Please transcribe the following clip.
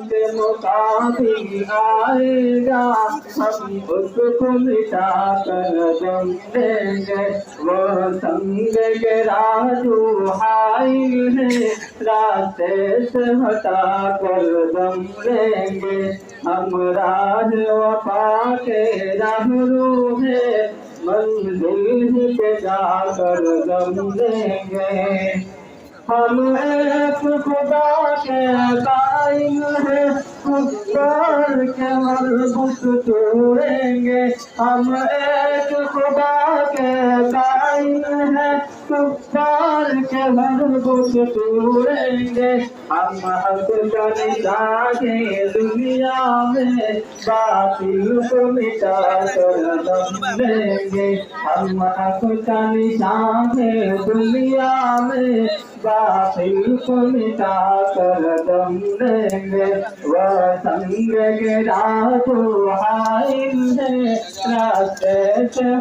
के मुकाबिल आएगा, हम उसको मिटा कर दम देंगे। वो संग के राजू हाई है, रास्ते से हटा कर दम लेंगे। हम राज वफा के रहरू है, मंजिल पे जाकर दम लेंगे। हम एक खुदा के कायल है, कुफ्फार के मरबूत तोड़ेंगे। हम एक खुदा के कायल है, कुफ्फार के मरबूत तोड़ेंगे। हम हक का निशाने दुनिया में, बातिल को मिटा कर दम लेंगे। हम हक का निशाने दुनिया में, बातिल को मिटा कर दम लेंगे। वह संग के राजू हाइल है, रास्ते से